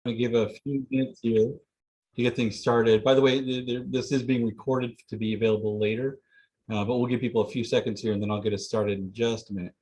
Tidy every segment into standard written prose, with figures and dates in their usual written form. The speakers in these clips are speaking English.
going to give a few minutes here to get things started. By the way, this is being recorded to be available later, but we'll give people a few seconds here and then I'll get us started in just a minute.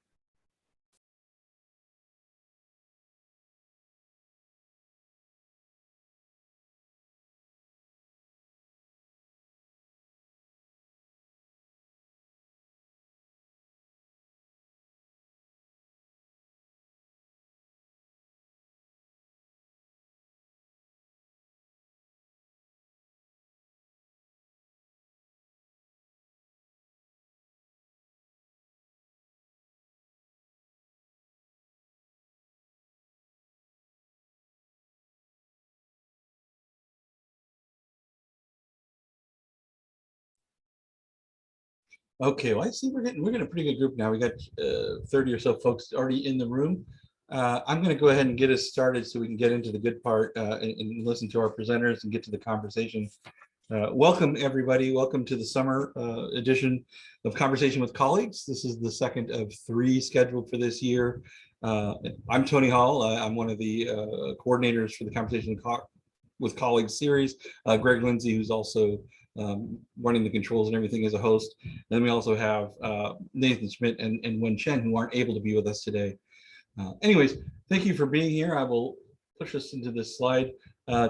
Okay, well, I see we're getting a pretty good group now. We got 30 or so folks already in the room. I'm going to go ahead and get us started so we can get into the good part and listen to our presenters and get to the conversation. Welcome, everybody. Welcome to the summer edition of Conversation with Colleagues. This is the second of 3 scheduled for this year. I'm Tony Hall. I'm one of the coordinators for the Conversation with Colleagues series. Greg Lindsay, who's also running the controls and everything as a host. And then we also have Nathan Schmidt and Wen Chen, who aren't able to be with us today. Anyways, thank you for being here. I will push us into this slide.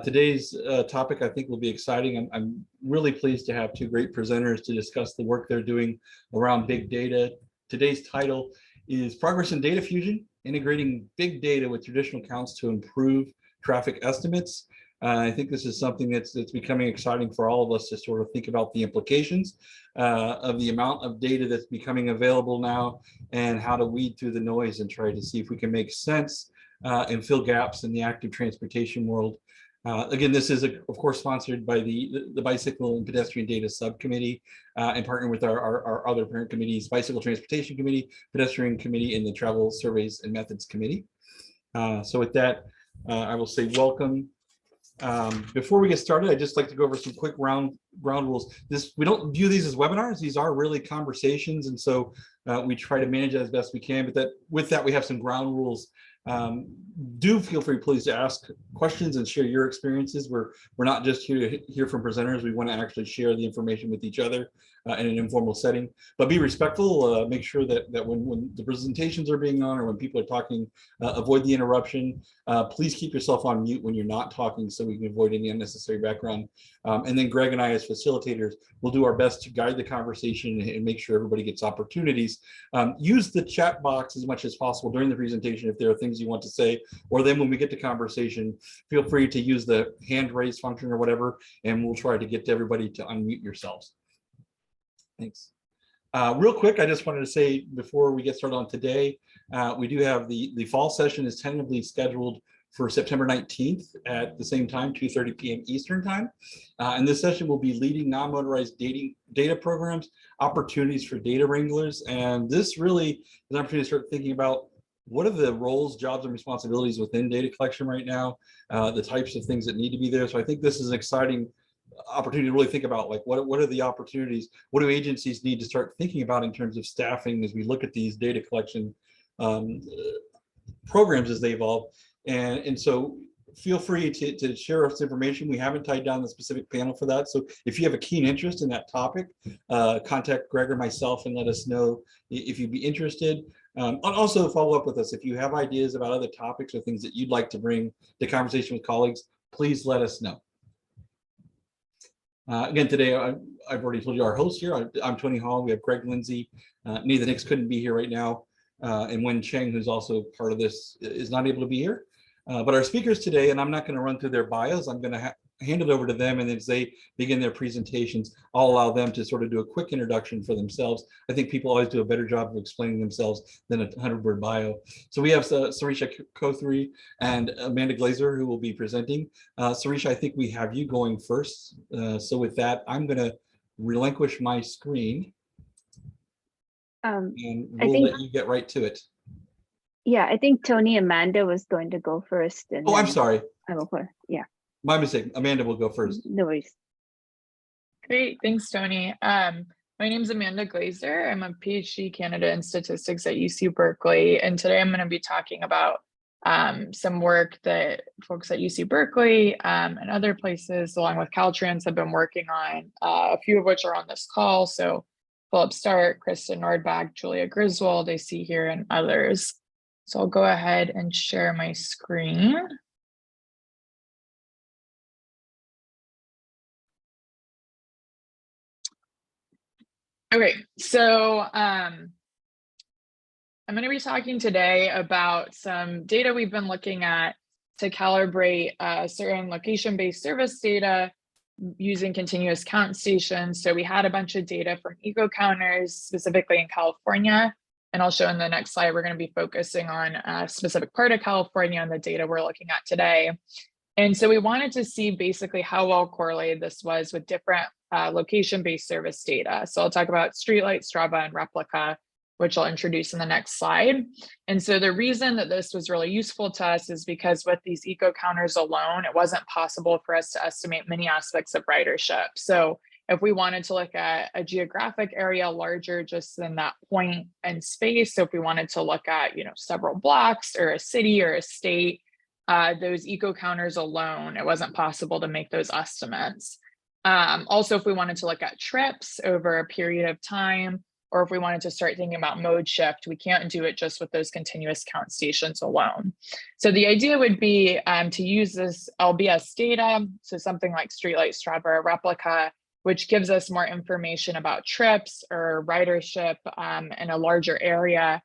Today's topic, I think, will be exciting. I'm really pleased to have 2 great presenters to discuss the work they're doing around big data. Today's title is Progress in Data Fusion, Integrating Big Data with Traditional Counts to Improve Traffic Estimates. I think this is something that's becoming exciting for all of us to sort of think about the implications of the amount of data that's becoming available now and how to weed through the noise and try to see if we can make sense and fill gaps in the active transportation world. Again, this is, of course, sponsored by the Bicycle and Pedestrian Data Subcommittee and partnering with our other parent committees, Bicycle Transportation Committee, Pedestrian Committee, and the Travel Surveys and Methods Committee. So with that, I will say welcome. Before we get started, I'd just like to go over some quick ground rules. We don't view these as webinars. These are really conversations, and so we try to manage it as best we can. But with that, we have some ground rules. Do feel free, please, to ask questions and share your experiences. We're not just here to hear from presenters. We want to actually share the information with each other in an informal setting. But be respectful. Make sure that when the presentations are being on or when people are talking, avoid the interruption. Please keep yourself on mute when you're not talking so we can avoid any unnecessary background. And then Greg and I, as facilitators, will do our best to guide the conversation and make sure everybody gets opportunities. Use the chat box as much as possible during the presentation if there are things you want to say, or then when we get to conversation, feel free to use the hand raise function or whatever, and we'll try to get to everybody to unmute yourselves. Thanks. Real quick, I just wanted to say before we get started on today, we do have the fall session is tentatively scheduled for September 19th at the same time, 2:30 p.m. Eastern time. And this session will be leading non-motorized data programs, opportunities for data wranglers. And this really is an opportunity to start thinking about what are the roles, jobs, and responsibilities within data collection right now, the types of things that need to be there. So I think this is an exciting opportunity to really think about, like, what are the opportunities? What do agencies need to start thinking about in terms of staffing as we look at these data collection programs as they evolve? And so feel free to share us information. We haven't tied down the specific panel for that. So if you have a keen interest in that topic, contact Greg or myself and let us know if you'd be interested. And also follow up with us. If you have ideas about other topics or things that you'd like to bring to Conversation with Colleagues, please let us know. Again, today, I've already told you our host here. I'm Tony Hall. We have Greg Lindsay. Nathan Hicks couldn't be here right now. And Wen Cheng, who's also part of this, is not able to be here. But our speakers today, and I'm not going to run through their bios, I'm going to hand it over to them, and as they begin their presentations, I'll allow them to sort of do a quick introduction for themselves. I think people always do a better job of explaining themselves than a 100-word bio. So we have Sarisha Kothari and Amanda Glazer who will be presenting. Sarisha, I think we have you going first. So with that, I'm going to relinquish my screen, and we'll let you get right to it. Yeah, I think Tony Amanda was going to go first. And I'm sorry. I will go. Yeah. My mistake. Amanda will go first. No worries. Great. Thanks, Tony. My name is Amanda Glazer. I'm a PhD candidate in statistics at UC Berkeley. And today I'm going to be talking about some work that folks at UC Berkeley and other places, along with Caltrans, have been working on, a few of which are on this call. So Philip Stark, Kristen Nordbach, Julia Griswold, I see here, and others. So I'll go ahead and share my screen. Okay, so I'm going to be talking today about some data we've been looking at to calibrate certain location-based service data using continuous count stations. So we had a bunch of data from eco counters, specifically in California. And I'll show in the next slide, we're going to be focusing on a specific part of California and the data we're looking at today. And so we wanted to see basically how well correlated this was with different location-based service data. So I'll talk about Streetlight, Strava, and Replica, which I'll introduce in the next slide. And so the reason that this was really useful to us is because with these eco counters alone, it wasn't possible for us to estimate many aspects of ridership. So if we wanted to look at a geographic area larger just than that point and space, so if we wanted to look at, several blocks or a city or a state, those eco counters alone, it wasn't possible to make those estimates. Also, if we wanted to look at trips over a period of time, or if we wanted to start thinking about mode shift, we can't do it just with those continuous count stations alone. So the idea would be to use this LBS data, so something like Streetlight, Strava, or Replica, which gives us more information about trips or ridership in a larger area.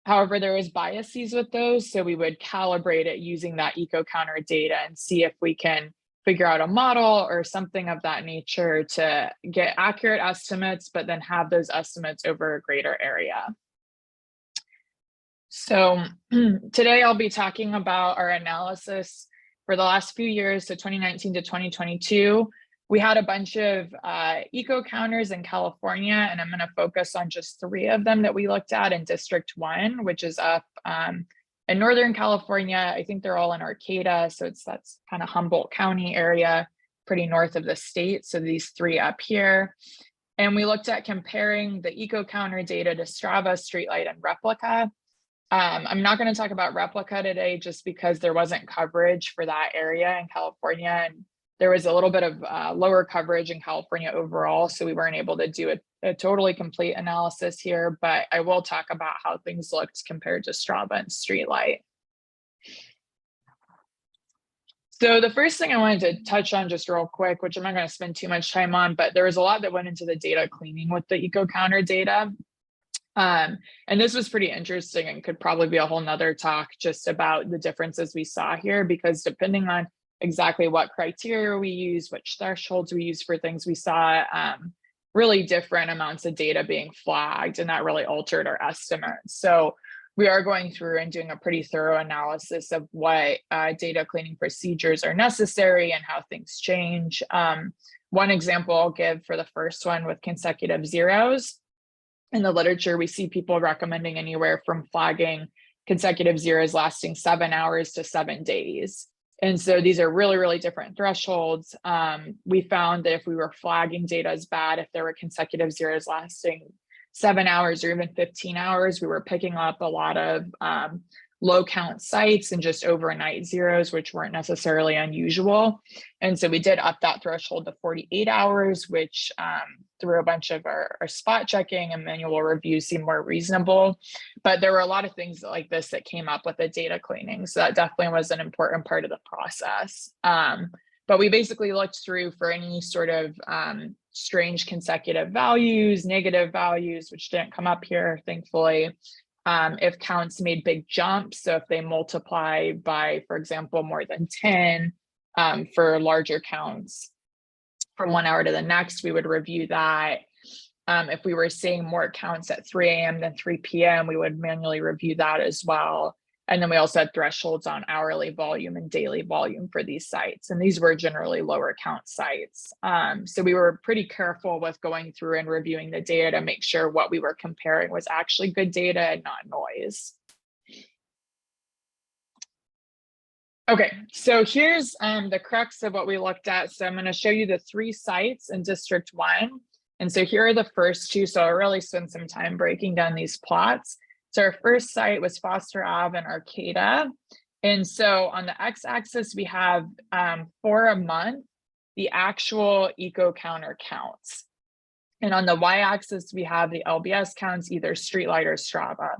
However, there is biases with those, so we would calibrate it using that eco counter data and see if we can figure out a model or something of that nature to get accurate estimates, but then have those estimates over a greater area. So today I'll be talking about our analysis for the last few years, so 2019 to 2022. We had a bunch of eco counters in California, and I'm going to focus on just 3 of them that we looked at in District 1, which is up in Northern California. I think they're all in Arcata, so that's kind of Humboldt County area, pretty north of the state. So these 3 up here. And we looked at comparing the eco counter data to Strava, Streetlight, and Replica. I'm not going to talk about Replica today just because there wasn't coverage for that area in California, and there was a little bit of lower coverage in California overall, so we weren't able to do a totally complete analysis here, but I will talk about how things looked compared to Strava and Streetlight. So the first thing I wanted to touch on just real quick, which I'm not going to spend too much time on, but there was a lot that went into the data cleaning with the eco counter data. And this was pretty interesting and could probably be a whole nother talk just about the differences we saw here, because depending on exactly what criteria we use, which thresholds we use for things, we saw really different amounts of data being flagged, and that really altered our estimates. So we are going through and doing a pretty thorough analysis of what data cleaning procedures are necessary and how things change. One example I'll give for the first one with consecutive zeros. In the literature, we see people recommending anywhere from flagging consecutive zeros lasting 7 hours to 7 days. And so these are really, really different thresholds. We found that if we were flagging data as bad, if there were consecutive zeros lasting 7 hours or even 15 hours, we were picking up a lot of low count sites and just overnight zeros, which weren't necessarily unusual. And so we did up that threshold to 48 hours, which through a bunch of our spot checking and manual reviews seemed more reasonable. But there were a lot of things like this that came up with the data cleaning. So that definitely was an important part of the process. But we basically looked through for any sort of strange consecutive values, negative values, which didn't come up here, thankfully. If counts made big jumps, so if they multiply by, for example, more than 10 for larger counts from 1 hour to the next, we would review that. If we were seeing more counts at 3 a.m. than 3 p.m., we would manually review that as well. And then we also had thresholds on hourly volume and daily volume for these sites. And these were generally lower count sites. So we were pretty careful with going through and reviewing the data to make sure what we were comparing was actually good data and not noise. Okay, so here's the crux of what we looked at. So I'm going to show you the 3 sites in District 1. And so here are the first 2. So I'll really spend some time breaking down these plots. So our first site was Foster Ave in Arcata. And so on the x-axis, we have for a month, the actual eco counter counts. And on the y-axis, we have the LBS counts, either Streetlight or Strava.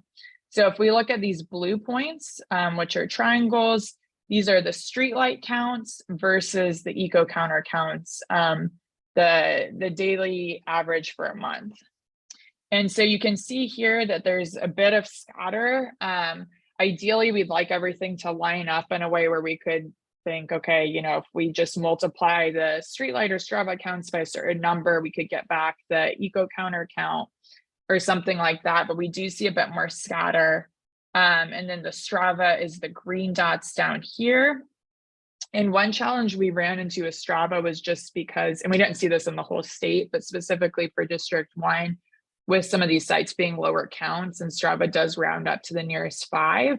So if we look at these blue points, which are triangles, these are the Streetlight counts versus the eco counter counts, the daily average for a month. And so you can see here that there's a bit of scatter. Ideally, we'd like everything to line up in a way where we could think, okay, you know, if we just multiply the Streetlight or Strava counts by a certain number, we could get back the eco counter count or something like that. But we do see a bit more scatter. And then the Strava is the green dots down here. And one challenge we ran into with Strava was just because, and we didn't see this in the whole state, but specifically for District 1, with some of these sites being lower counts, and Strava does round up to the nearest 5,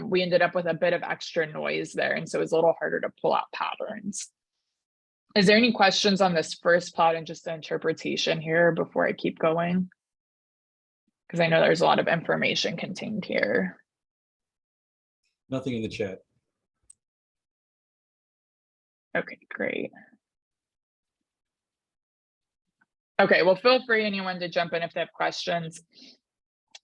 we ended up with a bit of extra noise there. And so it was a little harder to pull out patterns. Is there any questions on this first plot and just the interpretation here before I keep going? Because I know there's a lot of information contained here. Nothing in the chat. Okay, great. Okay, well, feel free, anyone, to jump in if they have questions.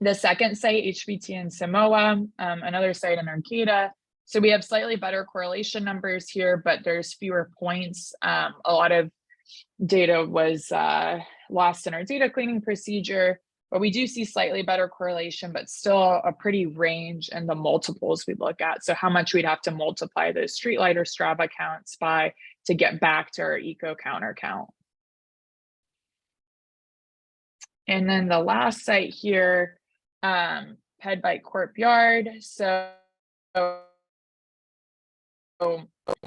The second site, HBT in Samoa, another site in Arcata. So we have slightly better correlation numbers here, but there's fewer points. A lot of data was lost in our data cleaning procedure, but we do see slightly better correlation, but still a pretty range in the multiples we look at. So how much we'd have to multiply those Streetlight or Strava counts by to get back to our eco counter count. And then the last site here, Head Bike Courtyard. So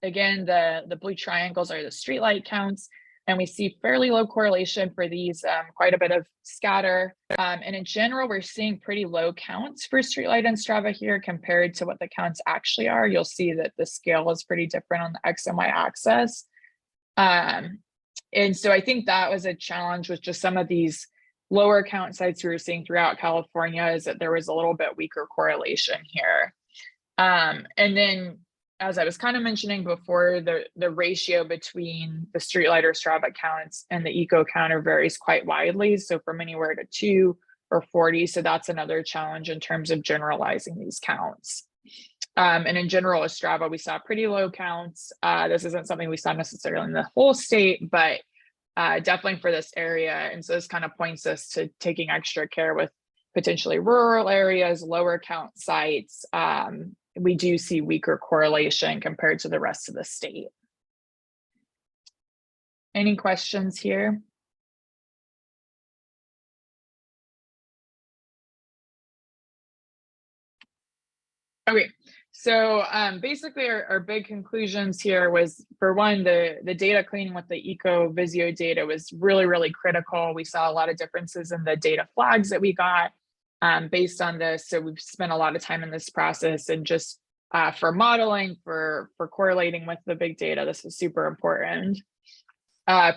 again, the blue triangles are the Streetlight counts, and we see fairly low correlation for these, quite a bit of scatter. And in general, we're seeing pretty low counts for Streetlight and Strava here compared to what the counts actually are. You'll see that the scale is pretty different on the X and Y axis. And so I think that was a challenge with just some of these lower count sites we were seeing throughout California, is that there was a little bit weaker correlation here. And then, as I was kind of mentioning before, the ratio between the Streetlight or Strava counts and the eco counter varies quite widely. So from anywhere to 2 or 40. So that's another challenge in terms of generalizing these counts. And in general, with Strava, we saw pretty low counts. This isn't something we saw necessarily in the whole state, but definitely for this area. And so this kind of points us to taking extra care with potentially rural areas, lower count sites. We do see weaker correlation compared to the rest of the state. Any questions here? Okay, so basically our big conclusions here was, for one, the data cleaning with the Eco Visio data was really, really critical. We saw a lot of differences in the data flags that we got based on this. So we've spent a lot of time in this process, and just for modeling, for correlating with the big data, this is super important.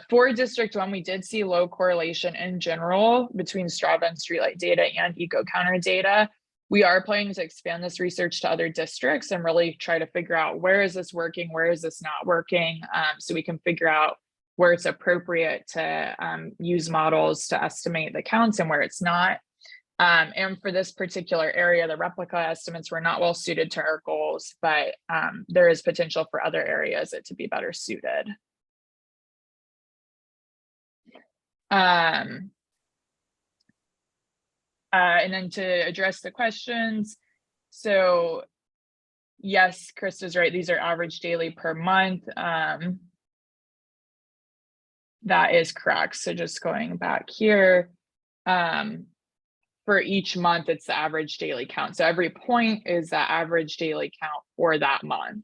For District 1, we did see low correlation in general between Strava and Streetlight data and eco counter data. We are planning to expand this research to other districts and really try to figure out, where is this working, where is this not working, so we can figure out where it's appropriate to use models to estimate the counts and where it's not. And for this particular area, the replica estimates were not well suited to our goals, but there is potential for other areas it to be better suited. And then to address the questions, so yes, Krista's right, these are average daily per month. That is correct. So just going back here, for each month, it's the average daily count. So every point is the average daily count for that month.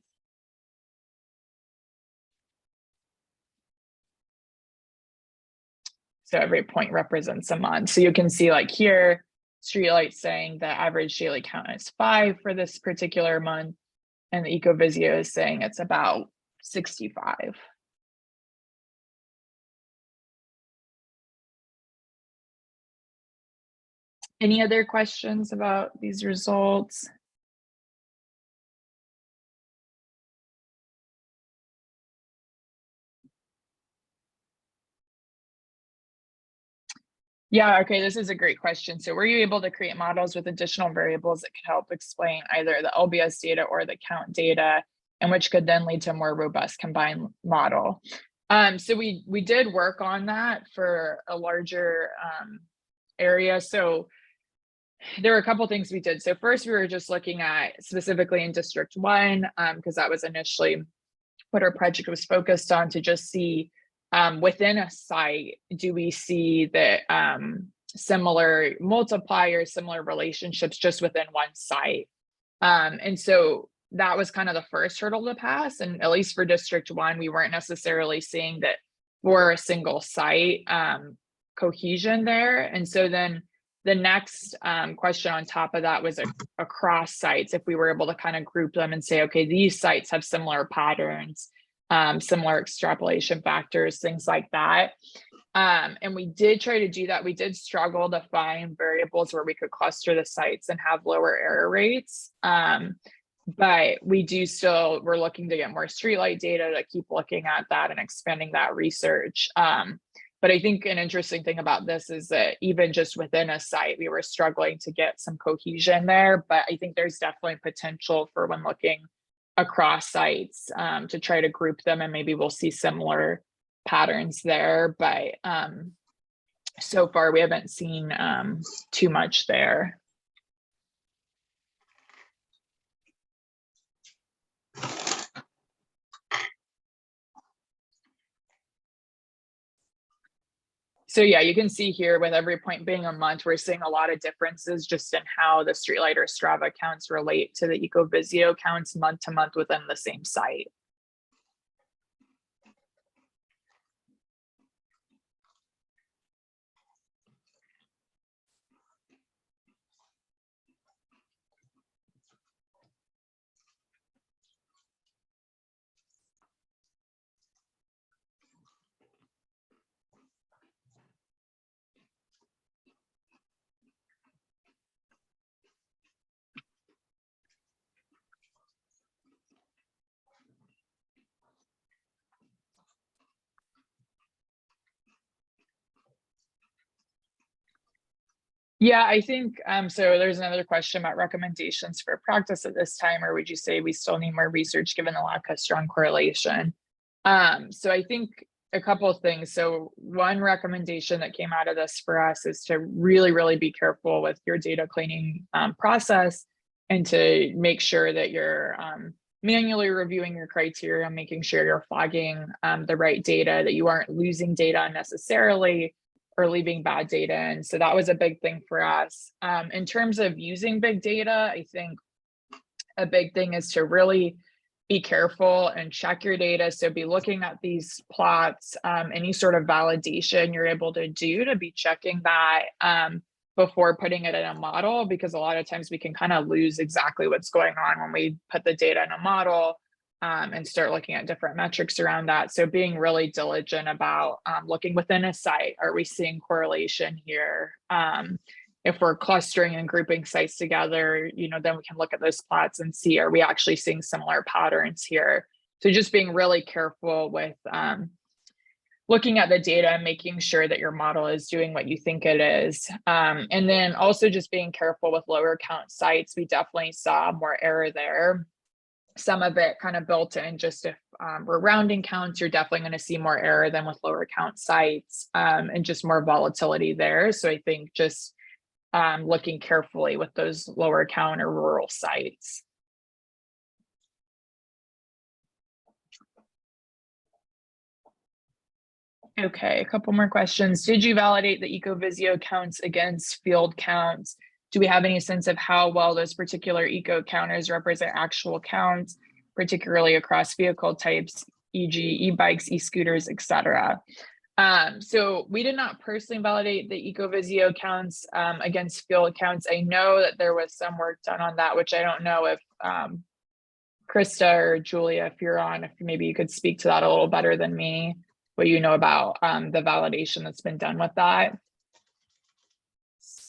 So every point represents a month. So you can see, like here, Streetlight saying the average daily count is 5 for this particular month, and the Eco Visio is saying it's about 65. Any other questions about these results? Yeah, okay, this is a great question. So were you able to create models with additional variables that could help explain either the LBS data or the count data, and which could then lead to a more robust combined model? So we did work on that for a larger area. So there were a couple things we did. So first, we were just looking at specifically in District 1, because that was initially what our project was focused on, to just see within a site, do we see that similar multipliers, similar relationships just within one site? And so that was kind of the first hurdle to pass. And at least for District 1, we weren't necessarily seeing that for a single site cohesion there. And so then the next question on top of that was across sites, if we were able to kind of group them and say, okay, these sites have similar patterns, similar extrapolation factors, things like that. And we did try to do that. We did struggle to find variables where we could cluster the sites and have lower error rates. But we're looking to get more streetlight data to keep looking at that and expanding that research. But I think an interesting thing about this is that even just within a site, we were struggling to get some cohesion there. But I think there's definitely potential for when looking across sites to try to group them, and maybe we'll see similar patterns there. But so far, we haven't seen too much there. So yeah, you can see here with every point being a month, we're seeing a lot of differences just in how the Streetlight or Strava counts relate to the EcoVisio counts month to month within the same site. Yeah, I think so. There's another question about recommendations for practice at this time, or would you say we still need more research given the lack of strong correlation? So I think a couple of things. So one recommendation that came out of this for us is to really, really be careful with your data cleaning process, and to make sure that you're manually reviewing your criteria, making sure you're flagging the right data, that you aren't losing data unnecessarily or leaving bad data. And so that was a big thing for us. In terms of using big data, I think a big thing is to really be careful and check your data. So be looking at these plots, any sort of validation you're able to do, to be checking that before putting it in a model, because a lot of times we can kind of lose exactly what's going on when we put the data in a model and start looking at different metrics around that. So being really diligent about looking within a site. Are we seeing correlation here? If we're clustering and grouping sites together, then we can look at those plots and see, are we actually seeing similar patterns here? So just being really careful with looking at the data and making sure that your model is doing what you think it is. And then also just being careful with lower count sites. We definitely saw more error there. Some of it kind of built in, just if we're rounding counts, you're definitely going to see more error than with lower count sites, and just more volatility there. So I think just looking carefully with those lower count or rural sites. Okay, a couple more questions. Did you validate the EcoVisio counts against field counts? Do we have any sense of how well those particular eco counters represent actual counts, particularly across vehicle types, e.g. e-bikes, e-scooters, etc.? So we did not personally validate the EcoVisio counts against field counts. I know that there was some work done on that, which I don't know if Krista or Julia, if you're on, if maybe you could speak to that a little better than me, what you know about the validation that's been done with that.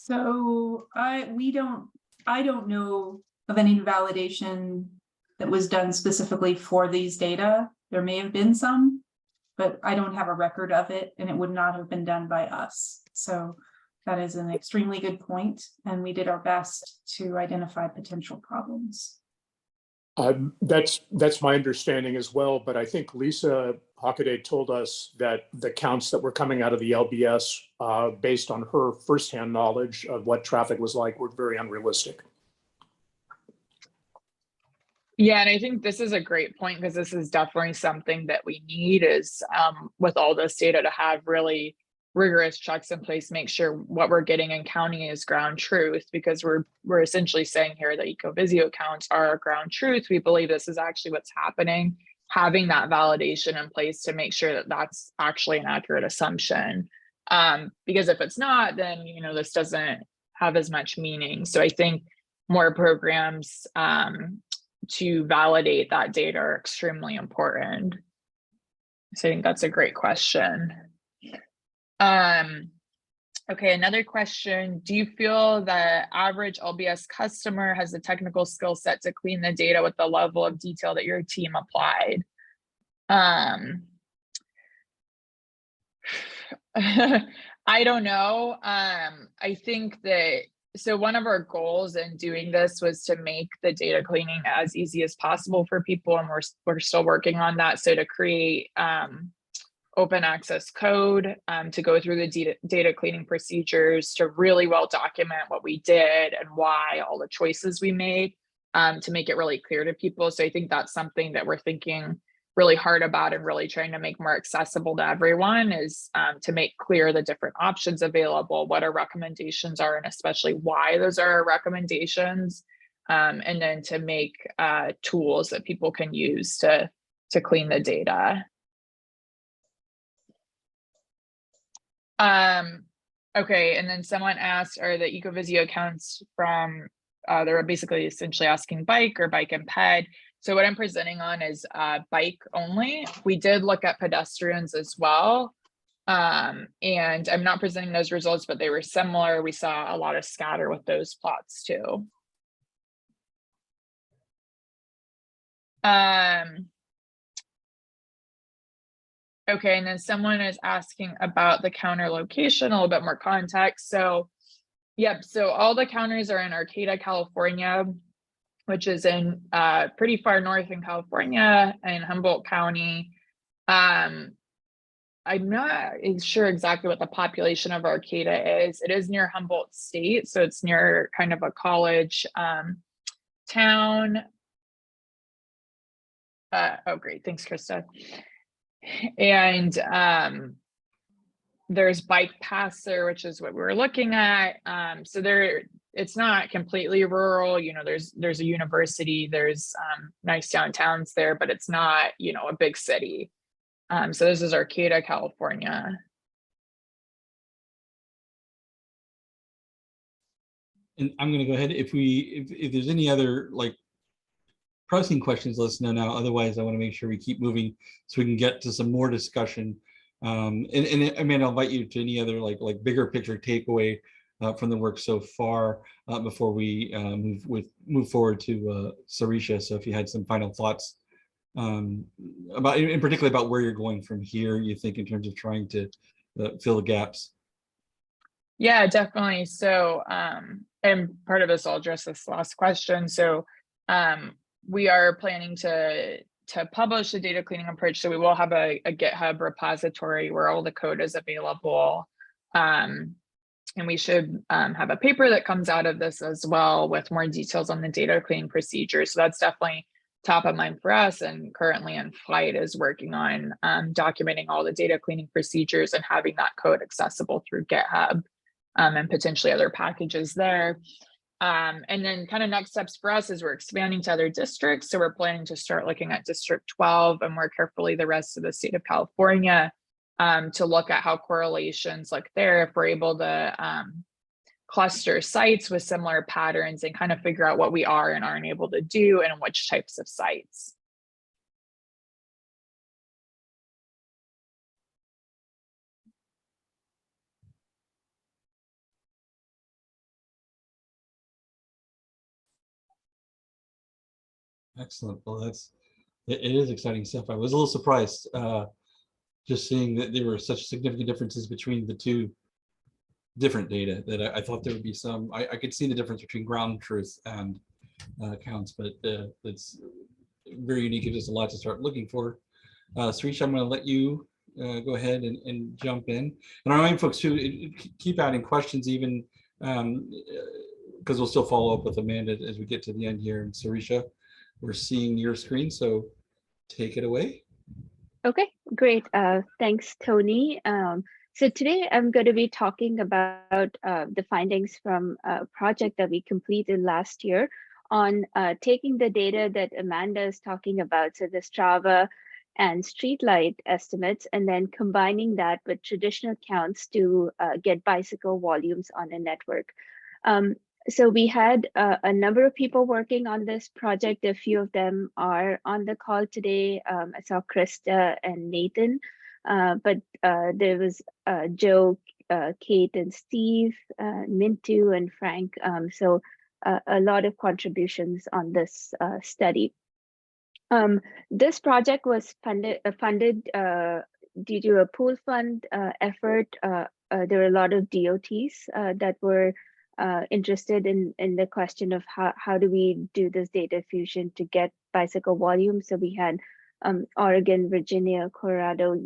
So I don't know of any validation that was done specifically for these data. There may have been some, but I don't have a record of it, and it would not have been done by us. So that is an extremely good point, and we did our best to identify potential problems. That's my understanding as well, but I think Lisa Hockaday told us that the counts that were coming out of the LBS, based on her firsthand knowledge of what traffic was like, were very unrealistic. Yeah, and I think this is a great point, because this is definitely something that we need is with all this data to have really rigorous checks in place, make sure what we're getting and counting is ground truth, because we're essentially saying here that Ecovisio counts are ground truth. We believe this is actually what's happening, having that validation in place to make sure that that's actually an accurate assumption. Because if it's not, then this doesn't have as much meaning. So I think more programs to validate that data are extremely important. So I think that's a great question. Okay, another question. Do you feel the average LBS customer has the technical skill set to clean the data with the level of detail that your team applied? I don't know. I think that, so one of our goals in doing this was to make the data cleaning as easy as possible for people, and we're still working on that. So to create open access code to go through the data cleaning procedures, to really well document what we did and why, all the choices we made, to make it really clear to people. So I think that's something that we're thinking really hard about and really trying to make more accessible to everyone, is to make clear the different options available, what our recommendations are, and especially why those are our recommendations, and then to make tools that people can use to clean the data. Okay, and then someone asked, are the Ecovisio accounts from, they're basically essentially asking bike or bike and ped. So what I'm presenting on is bike only. We did look at pedestrians as well. And I'm not presenting those results, but they were similar. We saw a lot of scatter with those plots too. Okay, and then someone is asking about the counter location, a little bit more context. So, yep, so all the counters are in Arcata, California, which is in pretty far north in California, in Humboldt County. I'm not sure exactly what the population of Arcata is. It is near Humboldt State, so it's near kind of a college town. Oh, great, thanks, Krista. And there's bike paths there, which is what we were looking at. So it's not completely rural. There's a university, there's nice downtowns there, but it's not, a big city. So this is Arcata, California. And I'm going to go ahead. If there's any other pressing questions, let us know now. Otherwise, I want to make sure we keep moving so we can get to some more discussion. And I mean, I'll invite you to any other bigger picture takeaway from the work so far before we move forward to Sarisha. So if you had some final thoughts about, in particular, about where you're going from here, you think in terms of trying to fill the gaps. Yeah, definitely. So, and part of this, I'll address this last question. So, we are planning to publish a data cleaning approach. So we will have a GitHub repository where all the code is available. And we should have a paper that comes out of this as well with more details on the data cleaning procedures. So that's definitely top of mind for us, and currently in flight is working on documenting all the data cleaning procedures and having that code accessible through GitHub and potentially other packages there. And then kind of next steps for us is we're expanding to other districts. So we're planning to start looking at District 12 and more carefully the rest of the state of California to look at how correlations look there, if we're able to cluster sites with similar patterns and kind of figure out what we are and aren't able to do and which types of sites. Excellent. Well, it is exciting stuff. I was a little surprised just seeing that there were such significant differences between the two. different data that I thought there would be some. I could see the difference between ground truth and counts, but it's very unique. Gives us a lot to start looking for. Srish, I'm going to let you go ahead and jump in. And I remind folks to keep adding questions, even because we'll still follow up with Amanda as we get to the end here. And Sarisha, we're seeing your screen, so take it away. Okay, great. Thanks, Tony. So today I'm going to be talking about the findings from a project that we completed last year on taking the data that Amanda is talking about, so the Strava and streetlight estimates, and then combining that with traditional counts to get bicycle volumes on a network. So we had a number of people working on this project. A few of them are on the call today. I saw Krista and Nathan, but there was Joe, Kate, and Steve, Mintu, and Frank. So a lot of contributions on this study. This project was funded due to a pool fund effort. There were a lot of DOTs that were interested in the question of how do we do this data fusion to get bicycle volume. So we had Oregon, Virginia, Colorado,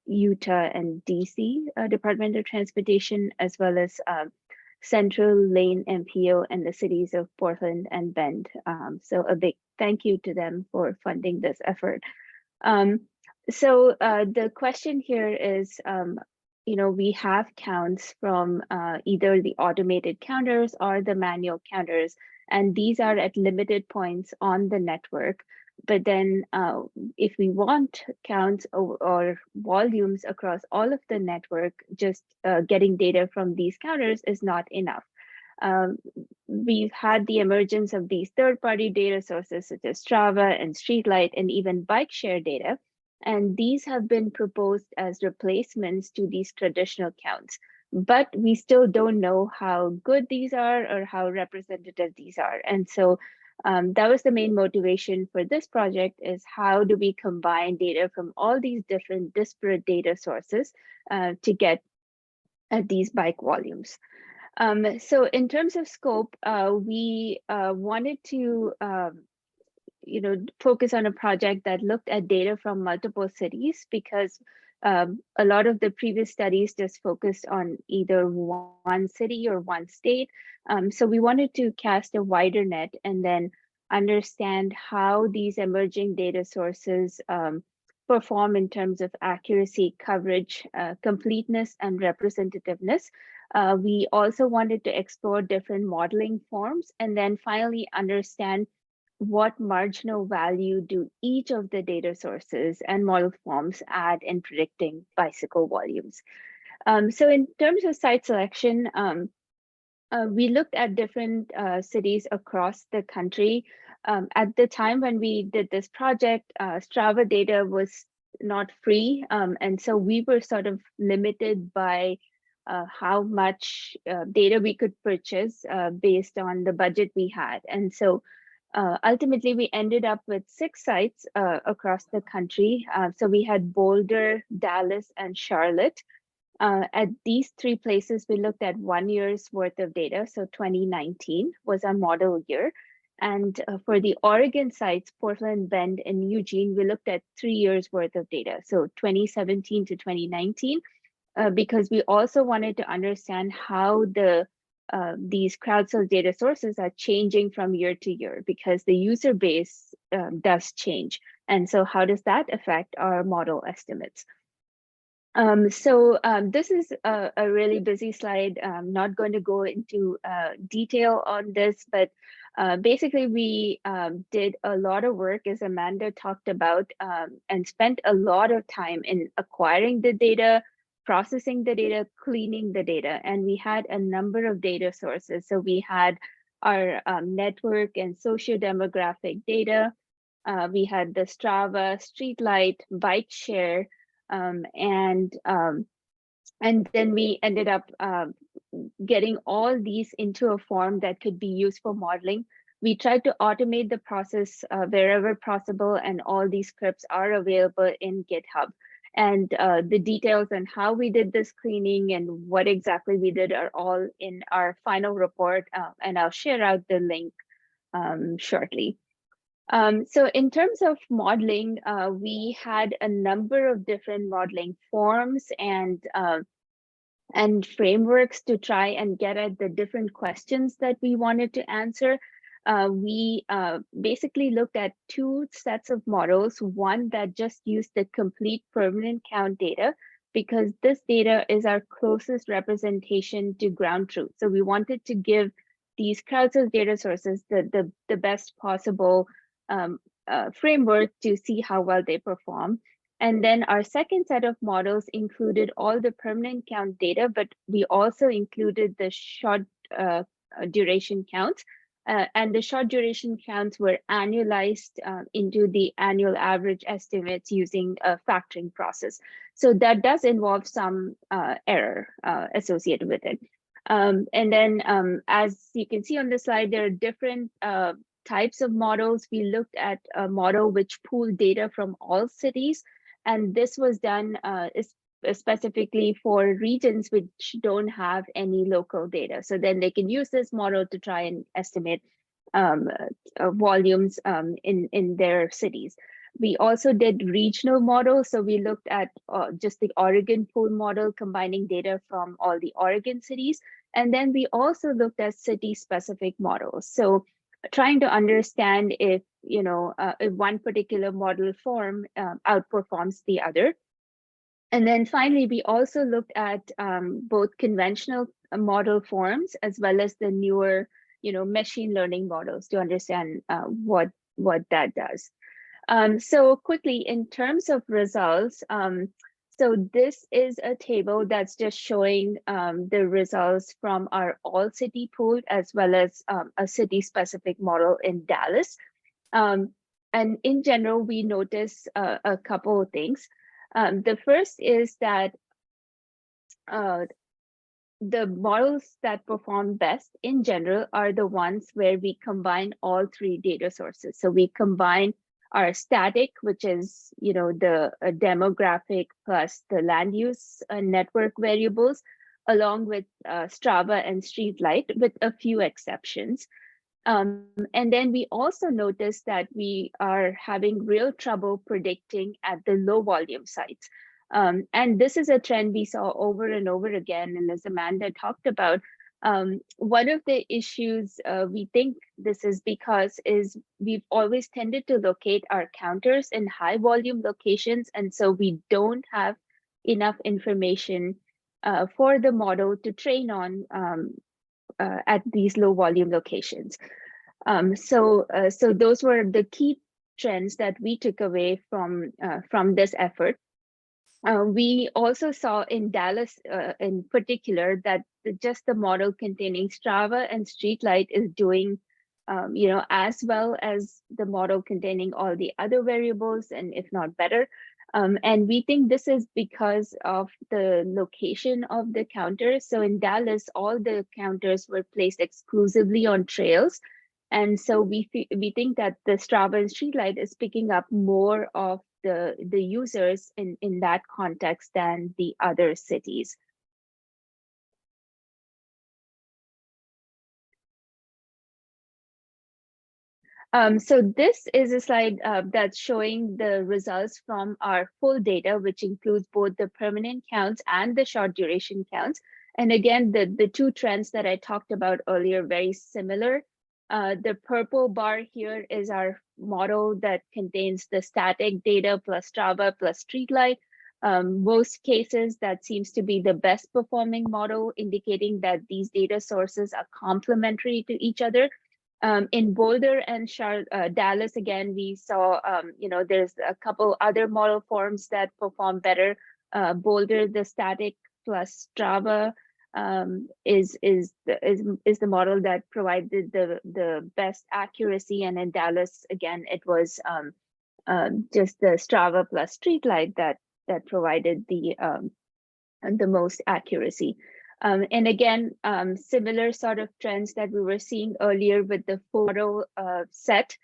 Utah, and DC Department of Transportation, as well as Central, Lane, MPO, and the cities of Portland and Bend. So a big thank you to them for funding this effort. So the question here is, we have counts from either the automated counters or the manual counters, and these are at limited points on the network. But then if we want counts or volumes across all of the network, just getting data from these counters is not enough. We've had the emergence of these third-party data sources such as Strava and Streetlight and even bike share data. And these have been proposed as replacements to these traditional counts. But we still don't know how good these are or how representative these are. And so that was the main motivation for this project, is how do we combine data from all these different disparate data sources to get at these bike volumes. So in terms of scope, we wanted to focus on a project that looked at data from multiple cities, because a lot of the previous studies just focused on either one city or one state. So we wanted to cast a wider net and then understand how these emerging data sources perform in terms of accuracy, coverage, completeness, and representativeness. We also wanted to explore different modeling forms, and then finally understand what marginal value do each of the data sources and model forms add in predicting bicycle volumes. So in terms of site selection, we looked at different cities across the country. At the time when we did this project, Strava data was not free. And so we were sort of limited by how much data we could purchase based on the budget we had. And so ultimately, we ended up with 6 sites across the country. So we had Boulder, Dallas, and Charlotte. At these 3 places, we looked at 1 year's worth of data. So 2019 was our model year. And for the Oregon sites, Portland, Bend, and Eugene, we looked at 3 years worth of data. So 2017 to 2019, because we also wanted to understand how these crowdsourced data sources are changing from year to year, because the user base does change. And so how does that affect our model estimates? So this is a really busy slide. I'm not going to go into detail on this, but basically we did a lot of work, as Amanda talked about, and spent a lot of time in acquiring the data, processing the data, cleaning the data, and we had a number of data sources. So we had our network and socio-demographic data. We had the Strava, Streetlight, bike share, and then we ended up getting all these into a form that could be used for modeling. We tried to automate the process wherever possible, and all these scripts are available in GitHub. And the details on how we did this cleaning and what exactly we did are all in our final report, and I'll share out the link shortly. So in terms of modeling, we had a number of different modeling forms and frameworks to try and get at the different questions that we wanted to answer. We basically looked at two sets of models, one that just used the complete permanent count data, because this data is our closest representation to ground truth. So we wanted to give these crowdsourced data sources the best possible framework to see how well they perform. And then our second set of models included all the permanent count data, but we also included the short duration counts. And the short duration counts were annualized into the annual average estimates using a factoring process. So that does involve some error associated with it. And then as you can see on the slide, there are different types of models. We looked at a model which pooled data from all cities. And this was done specifically for regions which don't have any local data. So then they can use this model to try and estimate volumes in their cities. We also did regional models. So we looked at just the Oregon pool model, combining data from all the Oregon cities. And then we also looked at city-specific models. So trying to understand if, if one particular model form outperforms the other. And then finally, we also looked at both conventional model forms as well as the newer, machine learning models to understand what that does. So quickly, in terms of results, so this is a table that's just showing the results from our all city pool as well as a city specific model in Dallas. And in general, we notice a couple of things. The first is that the models that perform best in general are the ones where we combine all three data sources. So we combine our static, which is, the demographic plus the land use network variables, along with Strava and Streetlight, with a few exceptions. And then we also noticed that we are having real trouble predicting at the low volume sites. And this is a trend we saw over and over again. And as Amanda talked about, one of the issues we think this is because is we've always tended to locate our counters in high volume locations. And so we don't have enough information for the model to train on at these low volume locations. So those were the key trends that we took away from this effort. We also saw in Dallas in particular that just the model containing Strava and Streetlight is doing as well as the model containing all the other variables, and if not better. And we think this is because of the location of the counters. So in Dallas, all the counters were placed exclusively on trails. And so we think that the Strava and Streetlight is picking up more of the users in that context than the other cities. So this is a slide that's showing the results from our full data, which includes both the permanent counts and the short duration counts. And again, the two trends that I talked about earlier, very similar. The purple bar here is our model that contains the static data plus Strava plus Streetlight. Most cases, that seems to be the best performing model, indicating that these data sources are complementary to each other. In Boulder and Dallas, again, we saw, there's a couple other model forms that perform better. Boulder, the static plus Strava is the model that provided the best accuracy, and in Dallas again it was just the Strava plus Streetlight that provided the most accuracy. And again, similar sort of trends that we were seeing earlier with the full model set,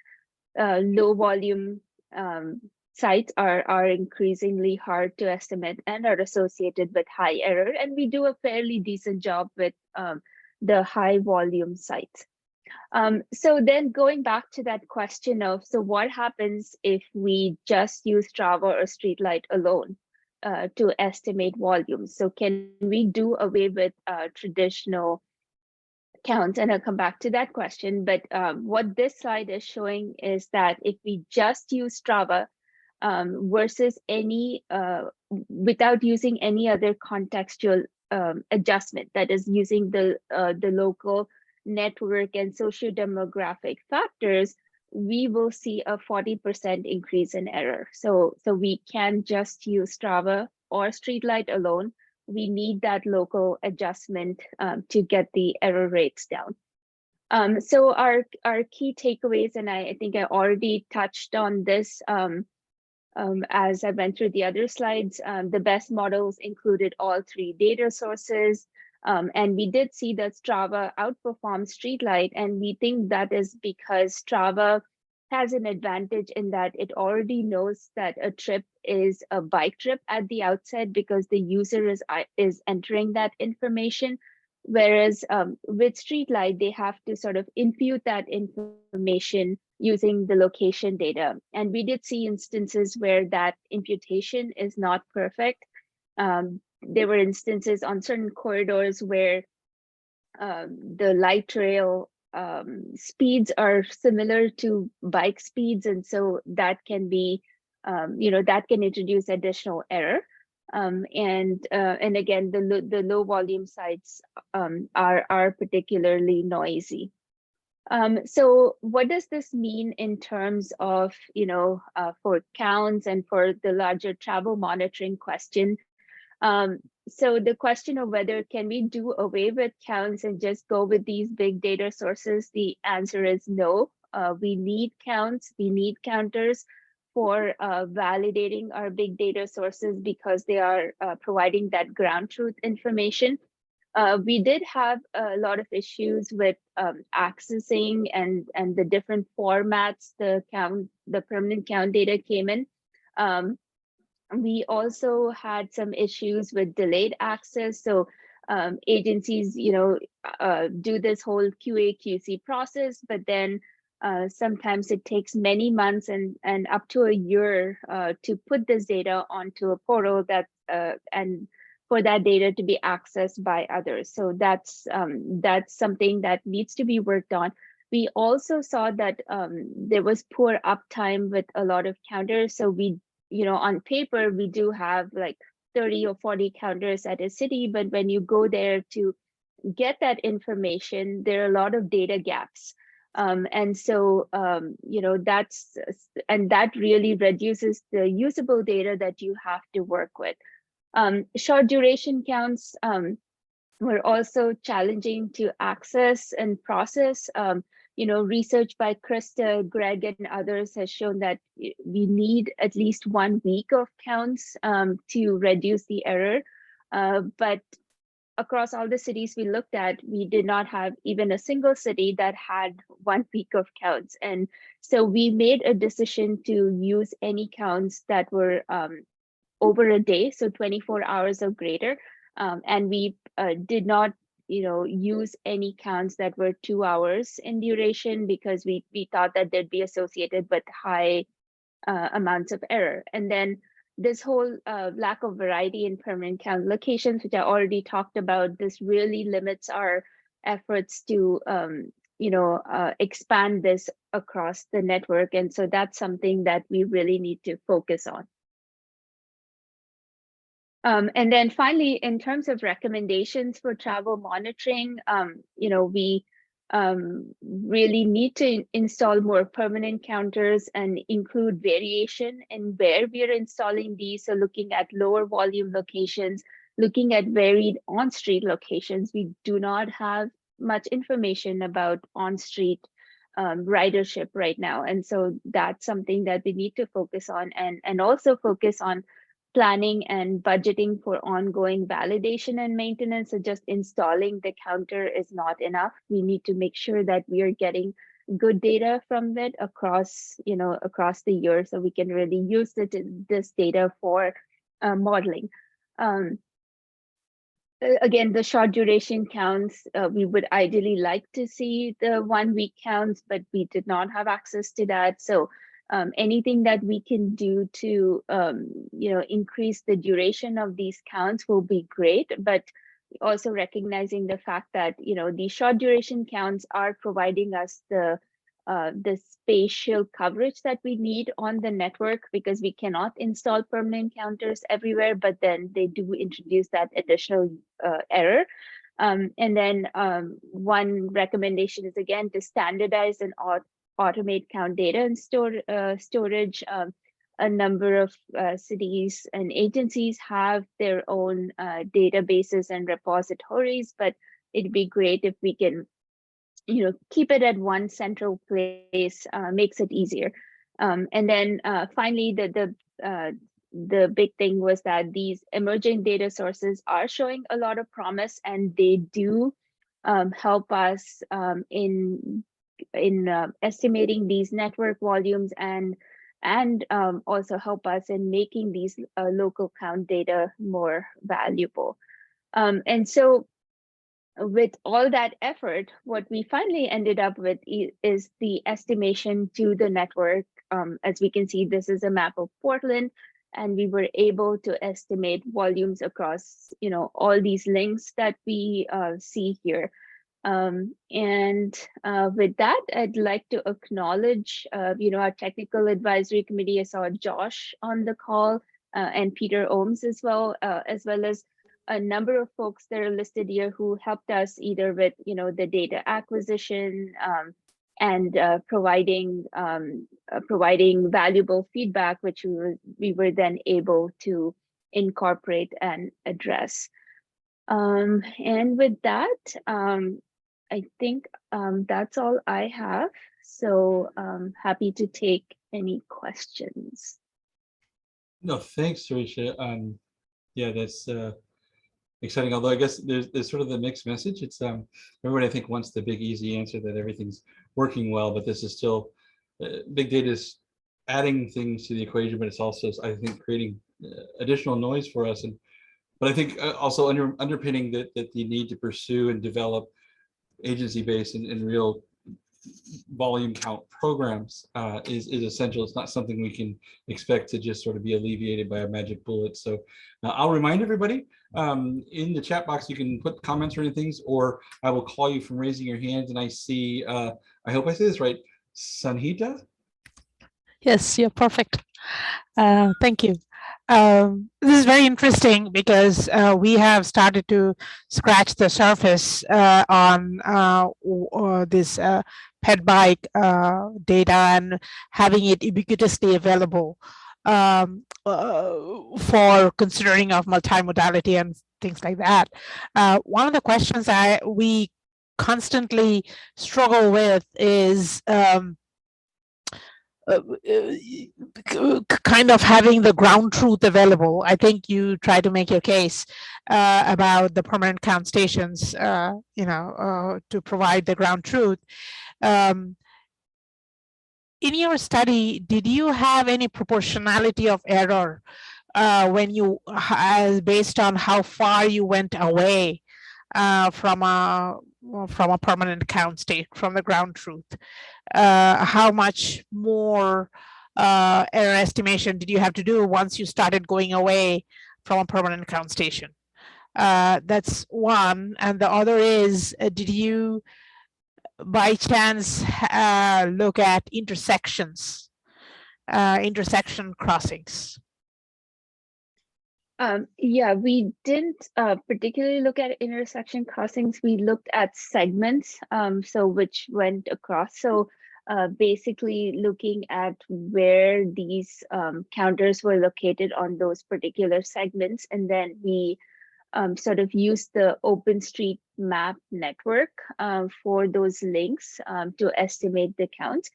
low volume sites are increasingly hard to estimate and are associated with high error. And we do a fairly decent job with the high volume sites. So then going back to that question of, so what happens if we just use Strava or Streetlight alone to estimate volumes? So can we do away with traditional counts? And I'll come back to that question. But what this slide is showing is that if we just use Strava versus any, without using any other contextual adjustment, that is using the local network and socio-demographic factors, we will see a 40% increase in error. So we can just use Strava or Streetlight alone. We need that local adjustment to get the error rates down. So our key takeaways, and I think I already touched on this as I went through the other slides, the best models included all three data sources. And we did see that Strava outperformed Streetlight, and we think that is because Strava has an advantage in that it already knows that a trip is a bike trip at the outset because the user is entering that information. Whereas with Streetlight, they have to sort of impute that information using the location data. And we did see instances where that imputation is not perfect. There were instances on certain corridors where the light rail speeds are similar to bike speeds, and so that can be, that can introduce additional error. And again, the low volume sites are particularly noisy. So what does this mean in terms of, for counts and for the larger travel monitoring question? So the question of whether can we do away with counts and just go with these big data sources, the answer is no. We need counts, we need counters for validating our big data sources because they are providing that ground truth information. We did have a lot of issues with accessing and the different formats the permanent count data came in. We also had some issues with delayed access. So agencies, do this whole QA/QC process, but then sometimes it takes many months and up to a year to put this data onto a portal that and for that data to be accessed by others. So that's something that needs to be worked on. We also saw that there was poor uptime with a lot of counters. So we, on paper, we do have like 30 or 40 counters at a city, but when you go there to get that information, there are a lot of data gaps. And so, that really reduces the usable data that you have to work with. Short duration counts were also challenging to access and process. Research by Krista, Greg, and others has shown that we need at least 1 week of counts to reduce the error. But across all the cities we looked at, we did not have even a single city that had 1 week of counts. And so we made a decision to use any counts that were over a day, so 24 hours or greater. And we did not use any counts that were 2 hours in duration because we thought that they'd be associated with high amounts of error. And then this whole lack of variety in permanent count locations, which I already talked about, this really limits our efforts to expand this across the network. And so that's something that we really need to focus on. And then finally, in terms of recommendations for travel monitoring, we really need to install more permanent counters and include variation in where we are installing these. So looking at lower volume locations, looking at varied on-street locations. We do not have much information about on-street ridership right now. And so that's something that we need to focus on and also focus on planning and budgeting for ongoing validation and maintenance. So just installing the counter is not enough. We need to make sure that we are getting good data from it across, across the year, so we can really use this data for modeling. Again, the short duration counts, we would ideally like to see the 1 week counts, but we did not have access to that. So anything that we can do to, increase the duration of these counts will be great, but also recognizing the fact that, these short duration counts are providing us the spatial coverage that we need on the network, because we cannot install permanent counters everywhere, but then they do introduce that additional error. And then one recommendation is, again, to standardize and automate count data and storage. A number of cities and agencies have their own databases and repositories, but it'd be great if we can keep it at one central place, makes it easier. And then finally, the big thing was that these emerging data sources are showing a lot of promise, and they do help us in estimating these network volumes, and also help us in making these local count data more valuable. And so with all that effort, what we finally ended up with is the estimation to the network. As we can see, this is a map of Portland, and we were able to estimate volumes across, all these links that we see here. And with that, I'd like to acknowledge, our technical advisory committee. I saw Josh on the call, and Peter Ohms as well as a number of folks that are listed here who helped us either with, the data acquisition and providing valuable feedback, which we were then able to incorporate and address. And with that, I think that's all I have. So happy to take any questions. No, thanks, Sureisha. Yeah, that's exciting. Although I guess there's sort of the mixed message. It's everybody I think wants the big easy answer that everything's working well, but this is still big data is adding things to the equation, but it's also, I think, creating additional noise for us. But I think also underpinning that the need to pursue and develop agency-based and real volume count programs is essential. It's not something we can expect to just sort of be alleviated by a magic bullet. So I'll remind everybody in the chat box, you can put comments or anything, or I will call you from raising your hands. And I see, I hope I say this right, Sanhita? Yes, you're perfect. Thank you. This is very interesting because we have started to scratch the surface on this pet bike data and having it ubiquitously available for considering of multimodality and things like that. One of the questions we constantly struggle with is kind of having the ground truth available. I think you try to make your case about the permanent count stations, to provide the ground truth. In your study, did you have any proportionality of error when you, based on how far you went away from a permanent count state, from the ground truth? How much more error estimation did you have to do once you started going away from a permanent count station? That's one. And the other is, did you by chance look at intersection crossings? Yeah, we didn't particularly look at intersection crossings. We looked at segments, so which went across. So basically looking at where these counters were located on those particular segments. And then we sort of used the OpenStreetMap network for those links to estimate the count.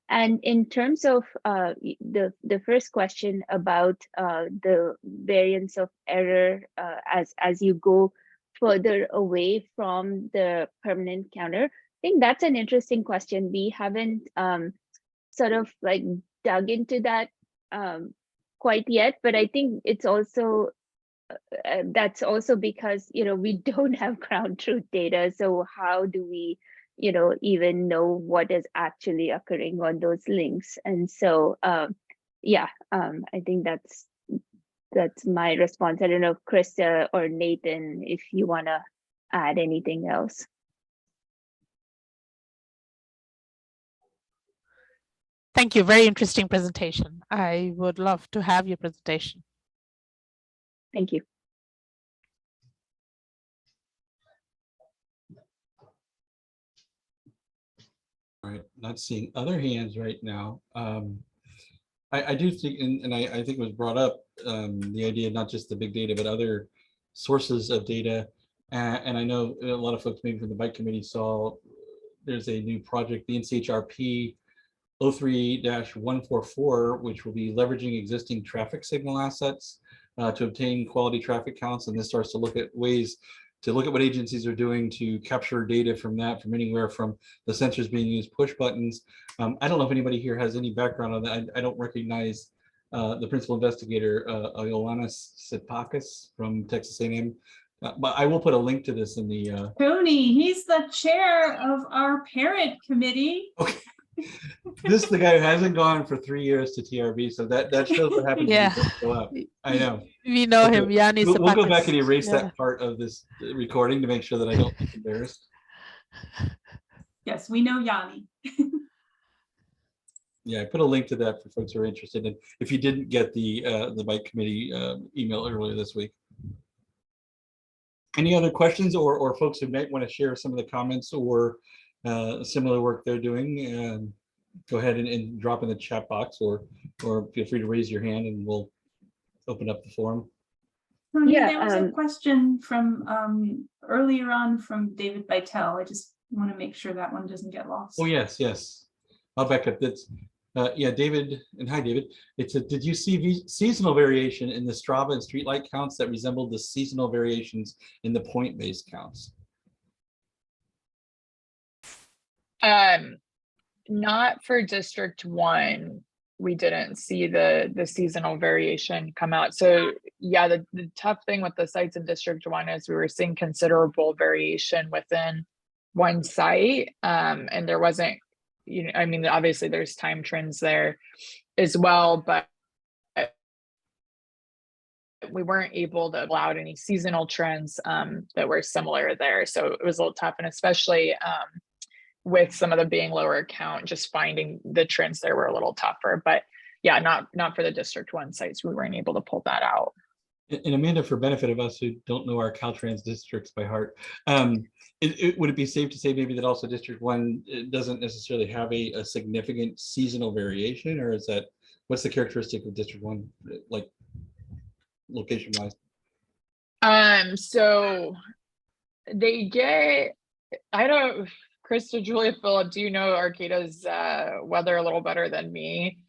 And in terms of the first question about the variance of error as you go further away from the permanent counter, think that's an interesting question. We haven't sort of like dug into that quite yet, but I think it's also that's also because we don't have ground truth data. So how do we even know what is actually occurring on those links? And so yeah, I think that's my response. I don't know if Krista or Nathan, if you want to add anything else. Thank you. Very interesting presentation. I would love to have your presentation. Thank you. All right, not seeing other hands right now. I do think, and I think it was brought up, the idea of not just the big data, but other sources of data. And I know a lot of folks maybe from the bike committee saw there's a new project, the NCHRP 03-144, which will be leveraging existing traffic signal assets to obtain quality traffic counts. And this starts to look at ways to look at what agencies are doing to capture data from that, from anywhere from the sensors being used, push buttons. I don't know if anybody here has any background on that. I don't recognize the principal investigator, Ioannis Sipakis from Texas A&M. But I will put a link to this in the. Tony, he's the chair of our parent committee. Okay. This is the guy who hasn't gone for 3 years to TRB, so that shows what happens. Yeah. When you show up. I know. We know Okay. him, Yannis. We'll go back and erase Yeah. that part of this recording to make sure that I don't get embarrassed. Yes, we know Yanni. Yeah, I put a link to that for folks who are interested. And if you didn't get the bike committee email earlier this week. Any other questions or folks who might want to share some of the comments or similar work they're doing? Go ahead and drop in the chat box or feel free to raise your hand and we'll open up the forum. Tony, Yeah, there was a question from earlier on from David Vitale. I just want to make sure that one doesn't get lost. Oh, yes. I'll back up. That's yeah, David, and hi, David. It's did you see seasonal variation in the Strava and streetlight counts that resembled the seasonal variations in the point-based counts? Not for District 1. We didn't see the seasonal variation come out. So yeah, the tough thing with the sites in District 1 is we were seeing considerable variation within one site. And there wasn't, I mean, obviously there's time trends there as well, but we weren't able to pull out any seasonal trends that were similar there. So it was a little tough, and especially with some of them being lower count, just finding the trends there were a little tougher. But yeah, not for the District 1 sites. We weren't able to pull that out. And Amanda, for benefit of us who don't know our Caltrans districts by heart, would it be safe to say maybe that also District 1 doesn't necessarily have a significant seasonal variation, or is that, what's the characteristic of District 1, like location wise? So they get, I don't, Krista, Julia, Philip, do you know Arcata's weather a little better than me?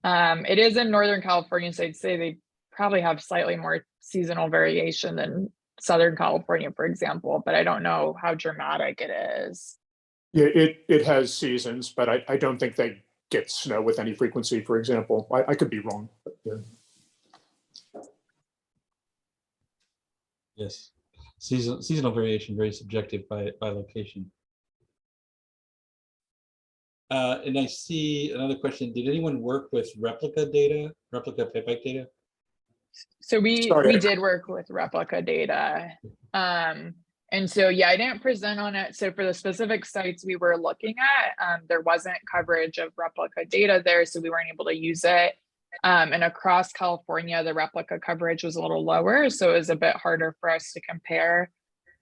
It is in Northern California, so I'd say they probably have slightly more seasonal variation than Southern California, for example, but I don't know how dramatic it is. Yeah, it has seasons, but I don't think they get snow with any frequency, for example. I could be wrong. But yeah. Yes, seasonal variation, very subjective by location. And I see another question. Did anyone work with replica pit bike data? So we did work with replica data. And so, yeah, I didn't present on it. So for the specific sites we were looking at, there wasn't coverage of replica data there, so we weren't able to use it. And across California, the replica coverage was a little lower, so it was a bit harder for us to compare.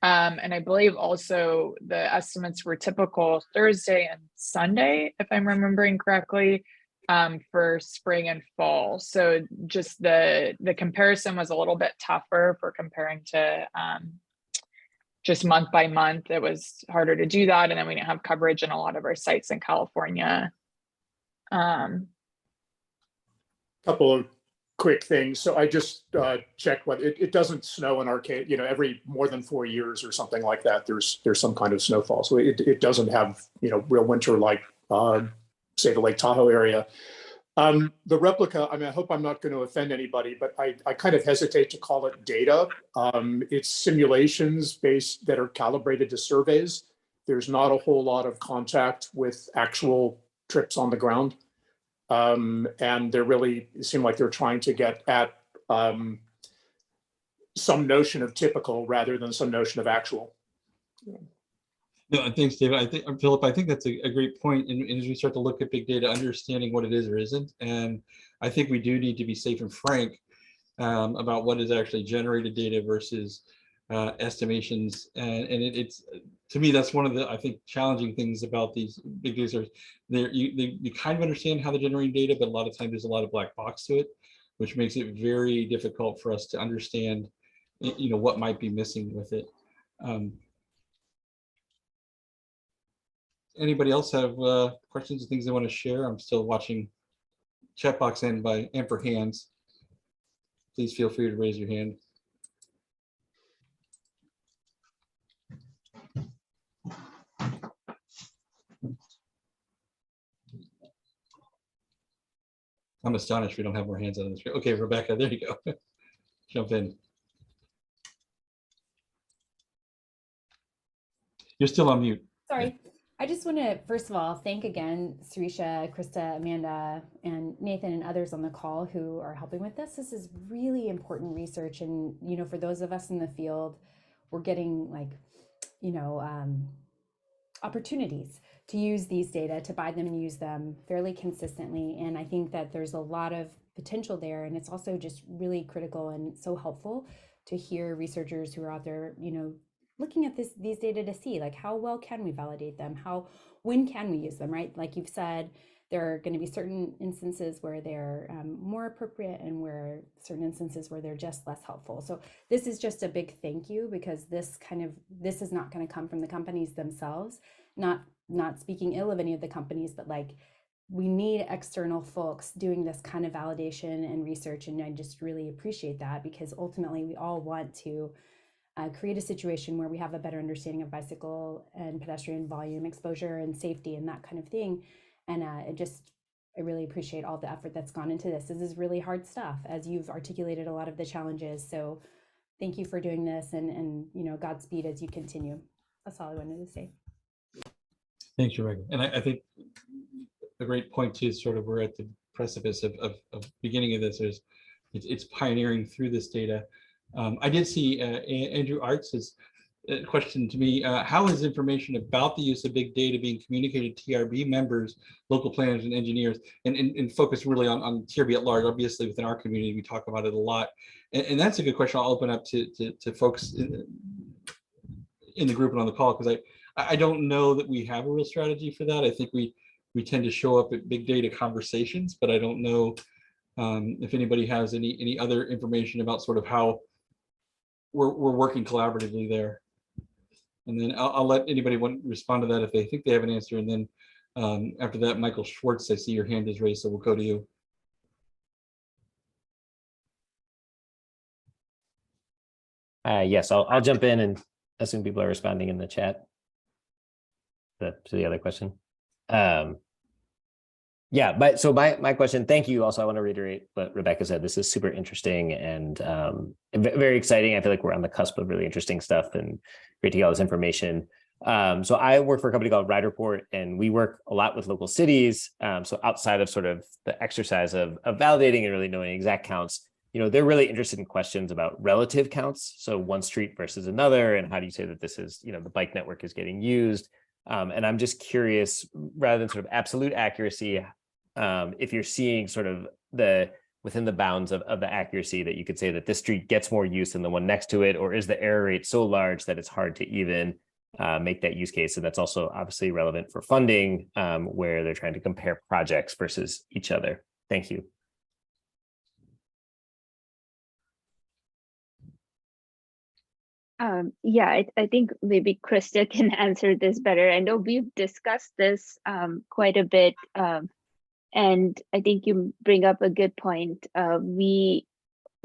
And I believe also the estimates were typical Thursday and Sunday, if I'm remembering correctly, for spring and fall. So just the comparison was a little bit tougher for comparing to just month by month. It was harder to do that. And then we didn't have coverage in a lot of our sites in California. Couple of quick thing. So I just checked what it doesn't snow in our case, every more than 4 years or something like that. There's some kind of snowfall. So it doesn't have, real winter like, say, the Lake Tahoe area. The replica, I mean, I hope I'm not going to offend anybody, but I kind of hesitate to call it data. It's simulations that are calibrated to surveys. There's not a whole lot of contact with actual trips on the ground. And they really seem like they're trying to get at some notion of typical rather than some notion of actual. No, thanks, David. Philip, I think that's a great point. And as we start to look at big data, understanding what it is or isn't. And I think we do need to be safe and frank about what is actually generated data versus estimations. And it's, to me, that's one of the, I think, challenging things about these big data. You kind of understand how they're generating data, but a lot of times there's a lot of black box to it, which makes it very difficult for us to understand, what might be missing with it. Anybody else have questions or things they want to share? I'm still watching chat box and for hands. Please feel free to raise your hand. I'm astonished we don't have more hands on the screen. Okay, Rebecca, there you go. Jump in. You're still on mute. Sorry. I just want to, first of all, thank again Sirisha, Krista, Amanda, and Nathan and others on the call who are helping with this. This is really important research. And, for those of us in the field, we're getting opportunities to use these data, to buy them and use them fairly consistently. And I think that there's a lot of potential there. And it's also just really critical and so helpful to hear researchers who are out there, looking at these data to see, like, how well can we validate them? When can we use them, right? Like you've said, there are going to be certain instances where they're more appropriate and where certain instances where they're just less helpful. So this is just a big thank you, because this is not going to come from the companies themselves, not speaking ill of any of the companies, but like, we need external folks doing this kind of validation and research. And I just really appreciate that, because ultimately we all want to create a situation where we have a better understanding of bicycle and pedestrian volume exposure and safety and that kind of thing. And I really appreciate all the effort that's gone into this. This is really hard stuff, as you've articulated a lot of the challenges. So thank you for doing this, and Godspeed as you continue. That's all I wanted to say. Thanks, Rebecca. And I think a great point too is sort of we're at the precipice of beginning of this. It's pioneering through this data. I did see Andrew Arts' question to me, how is information about the use of big data being communicated to TRB members, local planners and engineers, and focus really on TRB at large? Obviously within our community, we talk about it a lot. And that's a good question. I'll open up to folks in the group and on the call, because I don't know that we have a real strategy for that. I think we tend to show up at big data conversations, but I don't know if anybody has any other information about sort of how we're working collaboratively there. And then I'll let anybody respond to that if they think they have an answer. And then after that, Michael Schwartz, I see your hand is raised, so we'll go to you. Yes, I'll jump in and assume people are responding in the chat to the other question. Yeah, but so my question, thank you. Also, I want to reiterate what Rebecca said. This is super interesting and very exciting. I feel like we're on the cusp of really interesting stuff, and great to get all this information. So I work for a company called RideReport, and we work a lot with local cities. So outside of sort of the exercise of validating and really knowing exact counts, they're really interested in questions about relative counts. So one street versus another, and how do you say that this is, the bike network is getting used? And I'm just curious, rather than sort of absolute accuracy, if you're seeing sort of within the bounds of the accuracy that you could say that this street gets more use than the one next to it, or is the error rate so large that it's hard to even make that use case? And that's also obviously relevant for funding, where they're trying to compare projects versus each other. Thank you. Yeah, I think maybe Krista can answer this better. I know we've discussed this quite a bit And I think you bring up a good point. We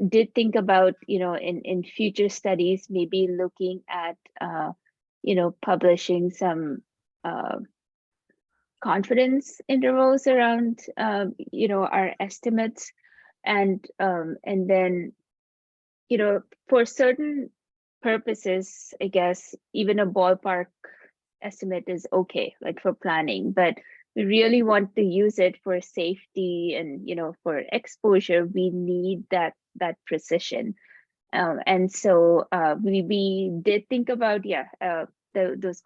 did think about, in future studies, maybe looking at, publishing some confidence intervals around, our estimates, and then, for certain purposes, I guess even a ballpark estimate is okay, like for planning, but we really want to use it for safety and, for exposure. We need that precision. And so we did think about, those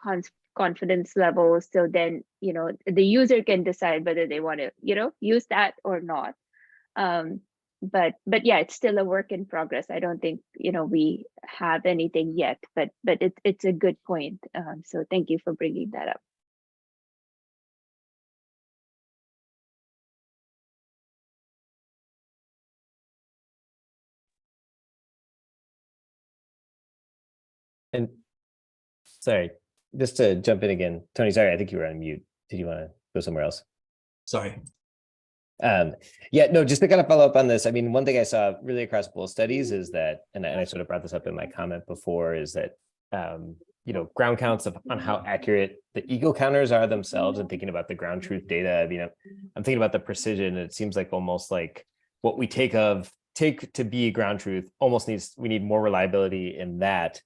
confidence levels. So then, the user can decide whether they want to, use that or not. But yeah, it's still a work in progress. I don't think, we have anything yet, but it's a good point. So thank you for bringing that up. And sorry, just to jump in again, Tony, sorry, I think you were on mute. Did you want to go somewhere else? Sorry. Yeah, no, just to kind of follow up on this. I mean, one thing I saw really across both studies is that, and I sort of brought this up in my comment before, is that, ground counts on how accurate the eco counters are themselves, and thinking about the ground truth data. I mean, I'm thinking about the precision, and it seems like almost like what we take to be ground truth we need more reliability in that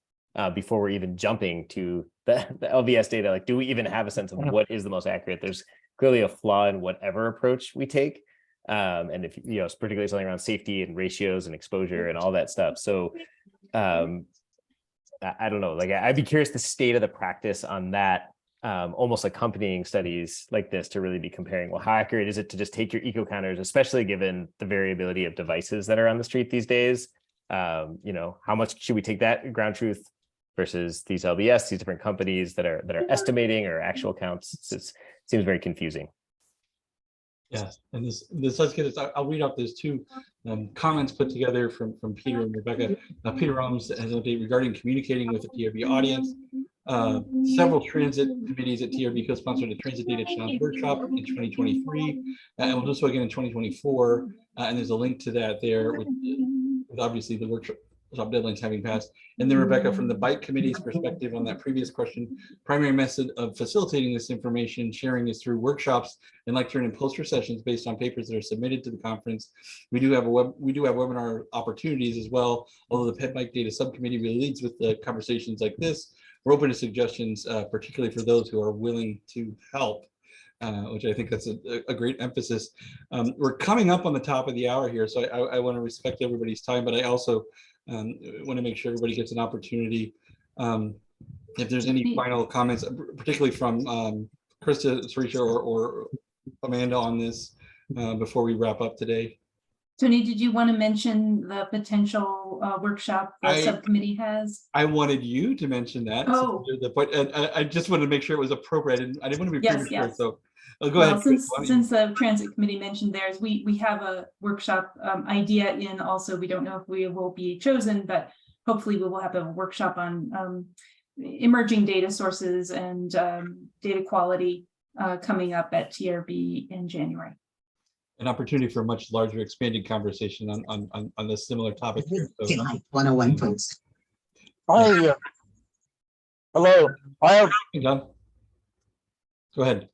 before we're even jumping to the LBS data. Like, do we even have a sense of what is the most accurate? There's clearly a flaw in whatever approach we take. And if, it's particularly something around safety and ratios and exposure and all that stuff. So I don't know, like, I'd be curious the state of the practice on that, almost accompanying studies like this, to really be comparing, well, how accurate is it to just take your eco counters, especially given the variability of devices that are on the street these days? How much should we take that ground truth versus these LBS, these different companies that are estimating, or actual counts? It seems very confusing. Yes, and this let's get this. I'll read off those two comments put together from Peter and Rebecca. Peter Roms has an update regarding communicating with the TRB audience. Several transit committees at TRB co-sponsored a transit data challenge workshop in 2023, and we'll do so again in 2024. And there's a link to that there with obviously the workshop deadlines having passed. And then Rebecca, from the bike committee's perspective on that previous question, primary method of facilitating this information sharing is through workshops and lecture and poster sessions based on papers that are submitted to the conference. We do have webinar opportunities as well, although the pet bike data subcommittee really leads with the conversations like this. We're open to suggestions, particularly for those who are willing to help. Which I think that's a great emphasis. We're coming up on the top of the hour here, so I want to respect everybody's time, but I also want to make sure everybody gets an opportunity. If there's any final comments, particularly from Krista, Sarisha, or Amanda on this before we wrap up today. Tony, did you want to mention the potential workshop the subcommittee has? I wanted you to mention that. Oh. I just wanted to make sure it was appropriate. I didn't want to be premature, yes. so go ahead. Since the transit committee mentioned theirs, we have a workshop idea in also. We don't know if we will be chosen, but hopefully we will have a workshop on emerging data sources and data quality coming up at TRB in January. An opportunity for a much larger expanded conversation on this similar topic here. So. 101 please. Hi. Hello. I have. John. Go ahead.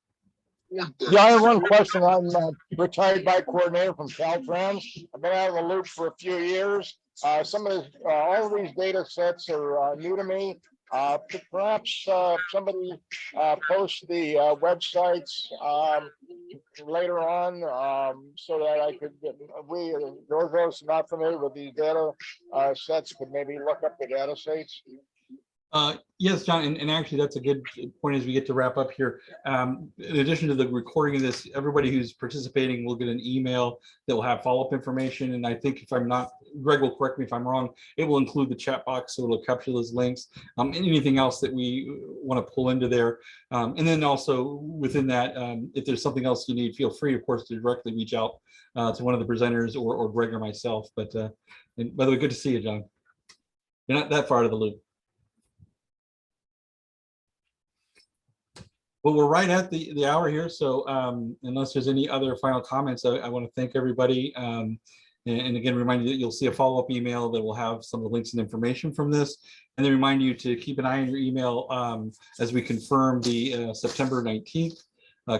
Yeah, I have one question. I'm a retired bike coordinator from Caltrans. I've been out of the loop for a few years. Some of all of these data sets are new to me. Perhaps somebody post the websites later on so that I could get, those of us not familiar with these data sets could maybe look up the data sets. Yes, John, and actually that's a good point as we get to wrap up here. In addition to the recording of this, everybody who's participating will get an email that will have follow-up information. And I think if I'm not, Greg will correct me if I'm wrong, it will include the chat box, so it'll capture those links, and anything else that we want to pull into there. And then also within that, if there's something else you need, feel free, of course, to directly reach out to one of the presenters or Greg or myself. But and by the way, good to see you, John. You're not that far out of the loop. Well, we're right at the hour here, so unless there's any other final comments, I want to thank everybody. And again, remind you that you'll see a follow-up email that will have some of the links and information from this. And then remind you to keep an eye on your email as we confirm the September 19th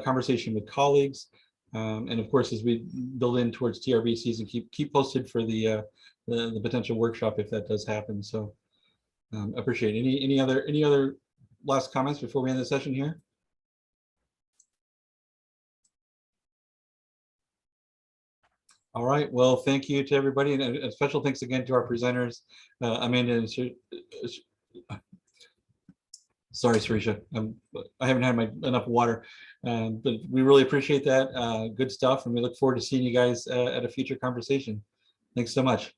conversation with colleagues. And of course, as we build in towards TRB season, keep posted for the potential workshop if that does happen. So appreciate it. Any other last comments before we end the session here? All right, well, thank you to everybody, and a special thanks again to our presenters, Amanda and sorry, Sarisha, I haven't had enough water, but we really appreciate that. Good stuff, and we look forward to seeing you guys at a future conversation. Thanks so much.